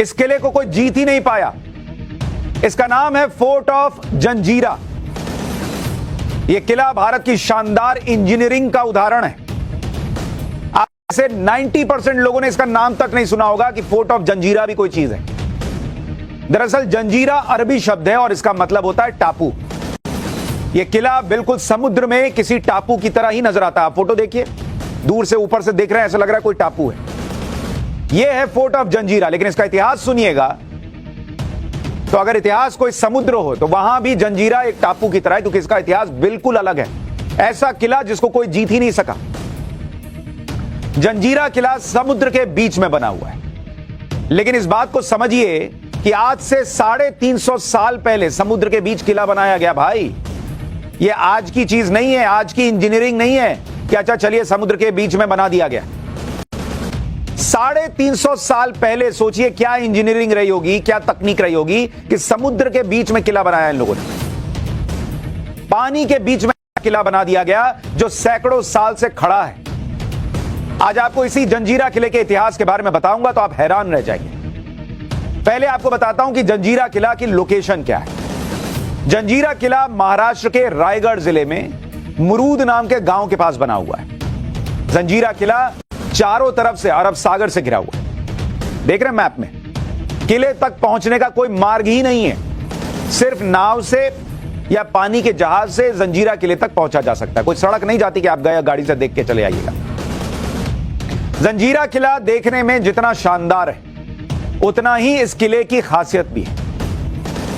इस किले को कोई जीत ही नहीं पाया। इसका नाम है फोर्ट ऑफ जंजीरा। यह किला भारत की शानदार इंजीनियरिंग का उदाहरण है। आप से 90% लोगों ने इसका नाम तक नहीं सुना होगा कि फोर्ट ऑफ जंजीरा भी कोई चीज है। दरअसल जंजीरा अरबी शब्द है और इसका मतलब होता है टापू। यह किला बिल्कुल समुद्र में किसी टापू की तरह ही नजर आता है। आप फोटो देखिए, दूर से ऊपर से देख रहे हैं, ऐसा लग रहा है कोई टापू है। यह है फोर्ट ऑफ जंजीरा। लेकिन इसका इतिहास सुनिएगा तो अगर इतिहास कोई समुद्र हो तो वहां भी जंजीरा एक टापू की तरह है, क्योंकि इसका इतिहास बिल्कुल अलग है। ऐसा किला जिसको कोई जीत ही नहीं सका। जंजीरा किला समुद्र के बीच में बना हुआ है। लेकिन इस बात को समझिए कि आज से 350 साल पहले समुद्र के बीच किला बनाया गया। भाई ये आज की चीज नहीं है, आज की इंजीनियरिंग नहीं है कि अच्छा चलिए समुद्र के बीच में बना दिया गया। 350 साल पहले सोचिए क्या इंजीनियरिंग रही होगी, क्या तकनीक रही होगी कि समुद्र के बीच में किला बनाया इन लोगों ने। पानी के बीच में किला बना दिया गया जो सैकड़ों साल से खड़ा है। आज आपको इसी जंजीरा किले के इतिहास के बारे में बताऊंगा तो आप हैरान रह जाएंगे। पहले आपको बताता हूं कि जंजीरा किला की लोकेशन क्या है। जंजीरा किला महाराष्ट्र के रायगढ़ जिले में मुरूद नाम के गांव के पास बना हुआ है। जंजीरा किला चारों तरफ से अरब सागर से घिरा हुआ है। देख रहे हैं मैप में, किले तक पहुंचने का कोई मार्ग ही नहीं है। सिर्फ नाव से या पानी के जहाज से जंजीरा किले तक पहुंचा जा सकता है। कोई सड़क नहीं जाती कि आप गए गाड़ी से देख के चले आइएगा। जंजीरा किला देखने में जितना शानदार है उतना ही इस किले की खासियत भी है।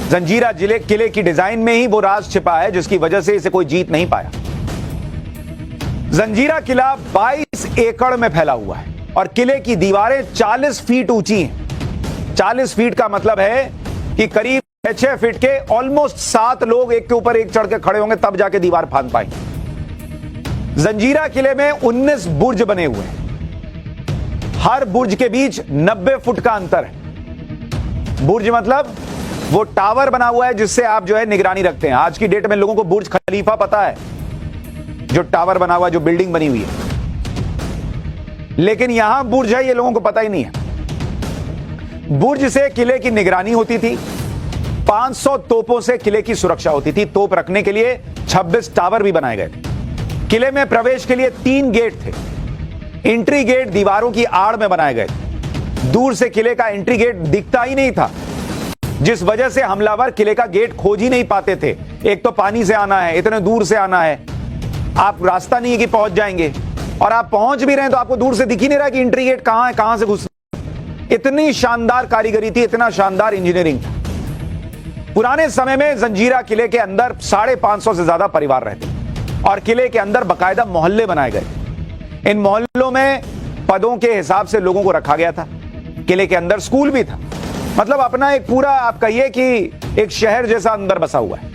जंजीरा किले की डिजाइन में ही वो राज छिपा है जिसकी वजह से इसे कोई जीत नहीं पाया। जंजीरा किला 22 एकड़ में फैला हुआ है और किले की दीवारें 40 फीट ऊंची हैं। 40 फीट का मतलब है कि करीब 6 फीट के ऑलमोस्ट 7 लोग एक के ऊपर एक चढ़ के खड़े होंगे तब जाके दीवार फांद पाएंगे। जंजीरा किले में 19 बुर्ज बने हुए हैं। हर बुर्ज के बीच 90 फुट का अंतर है। बुर्ज मतलब वो टावर बना हुआ है जिससे आप जो है निगरानी रखते हैं। आज की डेट में लोगों को बुर्ज खलीफा पता है, जो टावर बना हुआ है, जो बिल्डिंग बनी हुई है। लेकिन यहां बुर्ज है ये लोगों को पता ही नहीं है। बुर्ज से किले की निगरानी होती थी। 500 तोपों से किले की सुरक्षा होती थी। तोप रखने के लिए 26 टावर भी बनाए गए थे। किले में प्रवेश के लिए 3 गेट थे। एंट्री गेट दीवारों की आड़ में बनाए गए थे। दूर से किले का एंट्री गेट दिखता ही नहीं था, जिस वजह से हमलावर किले का गेट खोज ही नहीं पाते थे। एक तो पानी से आना है, इतने दूर से आना है, आप रास्ता नहीं है कि पहुंच जाएंगे, और आप पहुंच भी रहे हैं तो आपको दूर से दिख ही नहीं रहा कि एंट्री गेट कहां है, कहां से घुसना। इतनी शानदार कारीगरी थी, इतना शानदार इंजीनियरिंग था। पुराने समय में जंजीरा किले के अंदर 550 से ज्यादा परिवार रहते और किले के अंदर बाकायदा मोहल्ले बनाए गए थे। इन मोहल्लों में पदों के हिसाब से लोगों को रखा गया था। किले के अंदर स्कूल भी था। मतलब अपना एक पूरा आप कहिए कि एक शहर जैसा अंदर बसा हुआ है।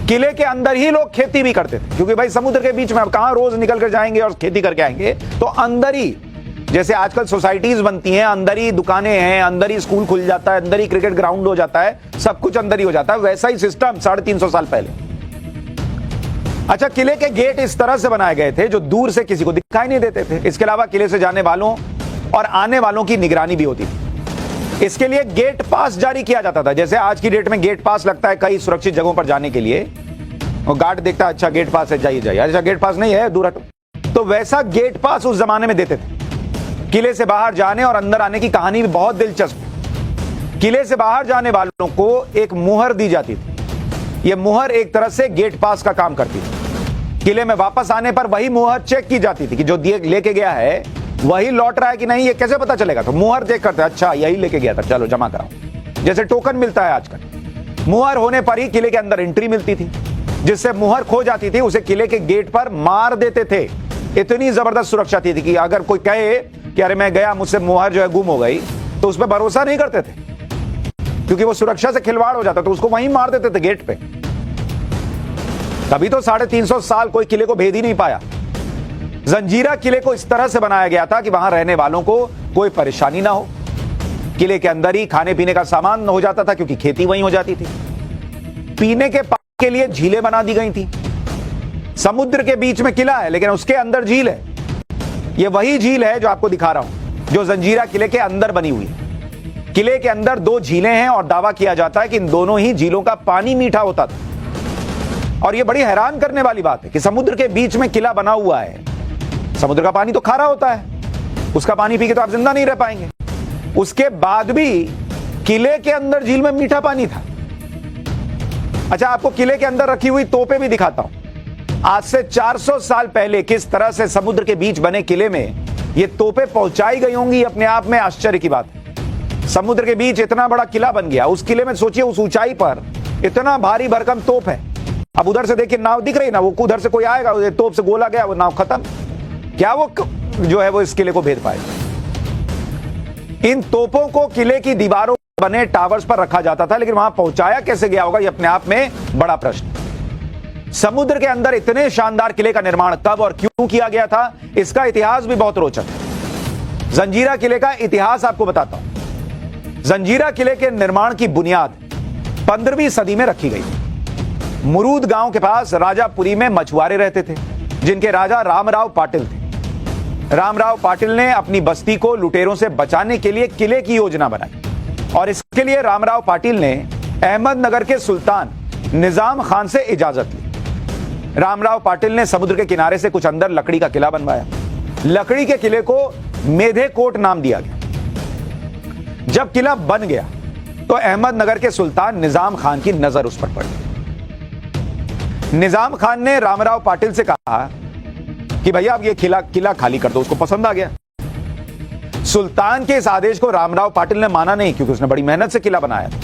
किले के अंदर ही लोग खेती भी करते थे, क्योंकि भाई समुद्र के बीच में अब कहां रोज निकल कर जाएंगे और खेती करके आएंगे। तो अंदर ही, जैसे आजकल सोसाइटीज बनती हैं, अंदर ही दुकानें हैं, अंदर ही स्कूल खुल जाता है, अंदर ही क्रिकेट ग्राउंड हो जाता है, सब कुछ अंदर ही हो जाता है। वैसा ही सिस्टम 350 साल पहले। अच्छा, किले के गेट इस तरह से बनाए गए थे जो दूर से किसी को दिखाई नहीं देते थे। इसके अलावा किले से जाने वालों और आने वालों की निगरानी भी होती थी। इसके लिए गेट पास जारी किया जाता था। जैसे आज की डेट में गेट पास लगता है कई सुरक्षित जगहों पर जाने के लिए, और गार्ड देखता है अच्छा गेट पास है, जाइए जाइए, अच्छा गेट पास नहीं है, दूर हटो। तो वैसा गेट पास उस जमाने में देते थे। किले से बाहर जाने और अंदर आने की कहानी भी बहुत दिलचस्प है। किले से बाहर जाने वालों को एक मुहर दी जाती थी। यह मुहर एक तरह से गेट पास का काम करती थी। किले में वापस आने पर वही मुहर चेक की जाती थी कि जो लेके गया है वही लौट रहा है कि नहीं। ये कैसे पता चलेगा? तो मुहर चेक करते, अच्छा यही लेके गया था, चलो जमा कराओ। जैसे टोकन मिलता है आजकल। मुहर होने पर ही किले के अंदर एंट्री मिलती थी। जिससे मुहर खो जाती थी उसे किले के गेट पर मार देते थे। इतनी जबरदस्त सुरक्षा थी कि अगर कोई कहे कि अरे मैं गया, मुझसे मुहर जो है गुम हो गई, तो उस पर भरोसा नहीं करते थे, क्योंकि वो सुरक्षा से खिलवाड़ हो जाता, तो उसको वहीं मार देते थे गेट पे। तभी तो 350 साल कोई किले को भेद ही नहीं पाया। जंजीरा किले को इस तरह से बनाया गया था कि वहां रहने वालों को कोई परेशानी ना हो। किले के अंदर ही खाने पीने का सामान हो जाता था, क्योंकि खेती वहीं हो जाती थी। पीने के पानी के लिए झीलें बना दी गई थी। समुद्र के बीच में किला है लेकिन उसके अंदर झील है। यह वही झील है जो आपको दिखा रहा हूं, जो जंजीरा किले के अंदर बनी हुई है। किले के अंदर 2 झीलें हैं और दावा किया जाता है कि इन दोनों ही झीलों का पानी मीठा होता था। और यह बड़ी हैरान करने वाली बात है कि समुद्र के बीच में किला बना हुआ है, समुद्र का पानी तो खारा होता है, उसका पानी पी के तो आप जिंदा नहीं रह पाएंगे। उसके बाद भी किले के अंदर झील में मीठा पानी था। अच्छा, आपको किले के अंदर रखी हुई तोपें भी दिखाता हूं। आज से 400 साल पहले किस तरह से समुद्र के बीच बने किले में ये तोपें पहुंचाई गई होंगी, अपने आप में आश्चर्य की बात है। समुद्र के बीच इतना बड़ा किला बन गया, उस किले में सोचिए उस ऊंचाई पर इतना भारी भरकम तोप है। अब उधर से देखिए नाव दिख रही ना, वो उधर से कोई आएगा, तोप से गोला गया, वो नाव खत्म। क्या वो जो है वो इस किले को भेद पाएगा? इन तोपों को किले की दीवारों बने टावर्स पर रखा जाता था, लेकिन वहां पहुंचाया कैसे गया होगा, ये अपने आप में बड़ा प्रश्न। समुद्र के अंदर इतने शानदार किले का निर्माण कब और क्यों किया गया था, इसका इतिहास भी बहुत रोचक है। जंजीरा किले का इतिहास आपको बताता हूं। जंजीरा किले के निर्माण की बुनियाद 15वीं सदी में रखी गई। मुरूद गांव के पास राजापुरी में मछुआरे रहते थे, जिनके राजा रामराव पाटिल थे। रामराव पाटिल ने अपनी बस्ती को लुटेरों से बचाने के लिए किले की योजना बनाई और इसके लिए रामराव पाटिल ने अहमदनगर के सुल्तान निजाम खान से इजाजत ली। रामराव पाटिल ने समुद्र के किनारे से कुछ अंदर लकड़ी का किला बनवाया। लकड़ी के किले को मेधे कोट नाम दिया गया। जब किला बन गया तो अहमदनगर के सुल्तान निजाम खान की नजर उस पर पड़ी। निजाम खान ने रामराव पाटिल से कहा कि भैया अब ये किला खाली कर दो। उसको पसंद आ गया। सुल्तान के इस आदेश को रामराव पाटिल ने माना नहीं, क्योंकि उसने बड़ी मेहनत से किला बनाया था।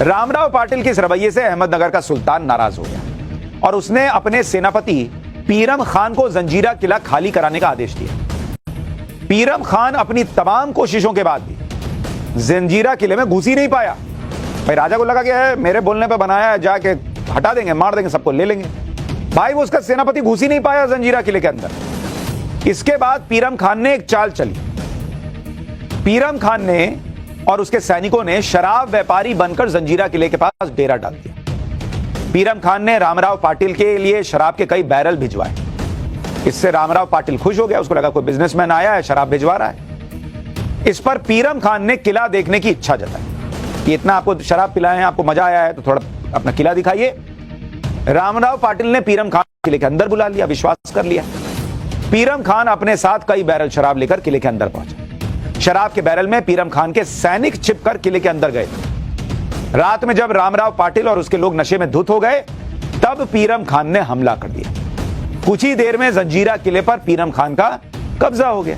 रामराव पाटिल के इस रवैये से अहमदनगर का सुल्तान नाराज हो गया और उसने अपने सेनापति पीरम खान को जंजीरा किला खाली कराने का आदेश दिया। पीरम खान अपनी तमाम कोशिशों के बाद भी जंजीरा किले में घुस ही नहीं पाया। भाई राजा को लगा कि है मेरे बोलने पे बनाया है, जाके हटा देंगे, मार देंगे, सबको ले लेंगे। भाई वो उसका सेनापति घुस ही नहीं पाया जंजीरा किले के अंदर। इसके बाद पीरम खान ने एक चाल चली। पीरम खान ने और उसके सैनिकों ने शराब व्यापारी बनकर जंजीरा किले के पास डेरा डाल दिया। पीरम खान ने रामराव पाटिल के लिए शराब के कई बैरल भिजवाए। इससे रामराव पाटिल खुश हो गया, उसको लगा कोई बिजनेसमैन आया है, शराब भिजवा रहा है। इस पर पीरम खान ने किला देखने की इच्छा जताई कि इतना आपको शराब पिलाए हैं, आपको मजा आया है, तो थोड़ा अपना किला दिखाइए। रामराव पाटिल ने पीरम खान किले के अंदर बुला लिया, विश्वास कर लिया। पीरम खान अपने साथ कई बैरल शराब लेकर किले के अंदर पहुंचा। शराब के बैरल में पीरम खान के सैनिक छिपकर किले के अंदर गए। रात में जब रामराव पाटिल और उसके लोग नशे में धुत हो गए, तब पीरम खान ने हमला कर दिया। कुछ ही देर में जंजीरा किले पर पीरम खान का कब्जा हो गया।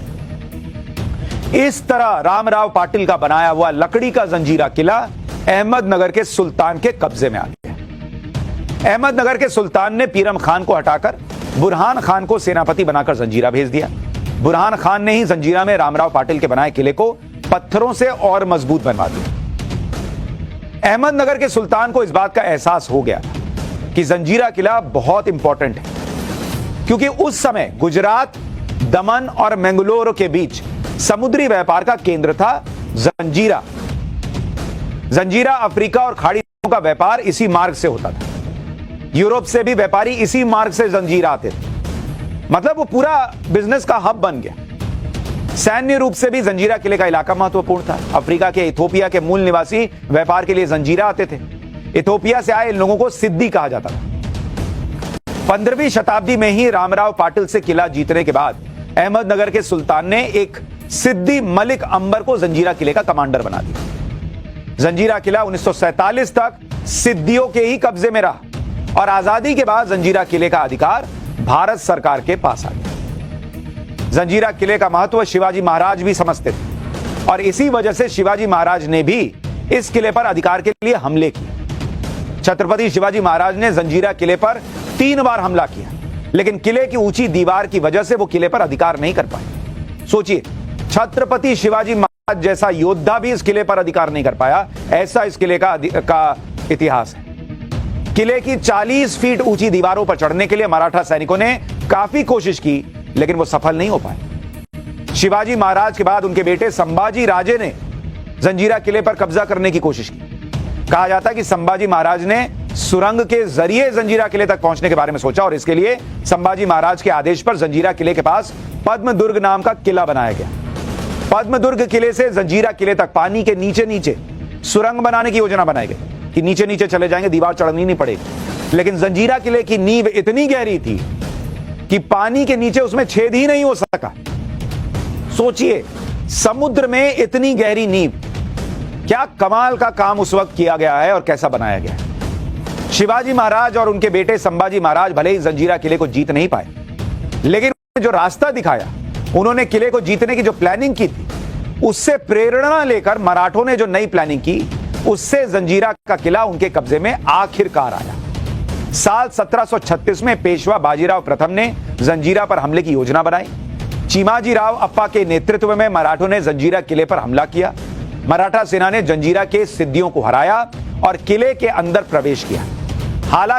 इस तरह रामराव पाटिल का बनाया हुआ लकड़ी का जंजीरा किला अहमदनगर के सुल्तान के कब्जे में आ गया। अहमदनगर के सुल्तान ने पीरम खान को हटाकर बुरहान खान को सेनापति बनाकर जंजीरा भेज दिया। बुरहान खान ने ही जंजीरा में रामराव पाटिल के बनाए किले को पत्थरों से और मजबूत बनवा दिया। अहमदनगर के सुल्तान को इस बात का एहसास हो गया कि जंजीरा किला बहुत इंपॉर्टेंट है, क्योंकि उस समय गुजरात, दमन और मैंगलोर के बीच समुद्री व्यापार का केंद्र था जंजीरा। जंजीरा अफ्रीका और खाड़ी देशों का व्यापार इसी मार्ग से होता था। यूरोप से भी व्यापारी इसी मार्ग से जंजीरा आते थे। मतलब वो पूरा बिजनेस का हब बन गया। सैन्य रूप से भी जंजीरा किले का इलाका महत्वपूर्ण था। अफ्रीका के इथोपिया के मूल निवासी व्यापार के लिए जंजीरा आते थे। इथोपिया से आए इन लोगों को सिद्दी कहा जाता था। 15वीं शताब्दी में ही रामराव पाटिल से किला जीतने के बाद अहमदनगर के सुल्तान ने एक सिद्दी मलिक अंबर को जंजीरा किले का कमांडर बना दिया। जंजीरा किला 1947 तक सिद्दियों के ही कब्जे में रहा और आजादी के बाद जंजीरा किले का अधिकार भारत सरकार के पास आ गया। जंजीरा किले का महत्व शिवाजी महाराज भी समझते थे और इसी वजह से शिवाजी महाराज ने भी इस किले पर अधिकार के लिए हमले किए। छत्रपति शिवाजी महाराज ने जंजीरा किले पर 3 बार हमला किया, लेकिन किले की ऊंची दीवार की वजह से वो किले पर अधिकार नहीं कर पाए। सोचिए, छत्रपति शिवाजी महाराज जैसा योद्धा भी इस किले पर अधिकार नहीं कर पाया। ऐसा इस किले का इतिहास है। किले की 40 फीट ऊंची दीवारों पर चढ़ने के लिए मराठा सैनिकों ने काफी कोशिश की, लेकिन वो सफल नहीं हो पाए। शिवाजी महाराज के बाद उनके बेटे संभाजी राजे ने जंजीरा किले पर कब्जा करने की कोशिश की। कहा जाता है कि संभाजी महाराज ने सुरंग के जरिए जंजीरा किले तक पहुंचने के बारे में सोचा और इसके लिए संभाजी महाराज के आदेश पर जंजीरा किले के पास पद्म दुर्ग नाम का किला बनाया गया। पद्मदुर्ग किले से जंजीरा किले तक पानी के नीचे नीचे सुरंग बनाने की योजना बनाई गई कि नीचे नीचे चले जाएंगे, दीवार चढ़नी नहीं पड़ेगी। लेकिन जंजीरा किले की नींव इतनी गहरी थी कि पानी के नीचे उसमें छेद ही नहीं हो सका। सोचिए, समुद्र में इतनी गहरी नींव, क्या कमाल का काम उस वक्त किया गया है और कैसा बनाया गया है। शिवाजी महाराज और उनके बेटे संभाजी महाराज भले ही जंजीरा किले को जीत नहीं पाए, लेकिन जो रास्ता दिखाया, उन्होंने किले को जीतने की जो प्लानिंग की थी, उससे प्रेरणा लेकर मराठों ने जो नई प्लानिंग की, उससे जंजीरा का किला उनके कब्जे में आखिरकार आया। साल 1736 में पेशवा बाजीराव प्रथम ने जंजीरा पर हमले की योजना बनाई। चिमाजी राव अप्पा के नेतृत्व में मराठों ने जंजीरा किले पर हमला किया। मराठा सेना ने जंजीरा के सिद्धियों को हराया और किले के अंदर प्रवेश किया। हालांकि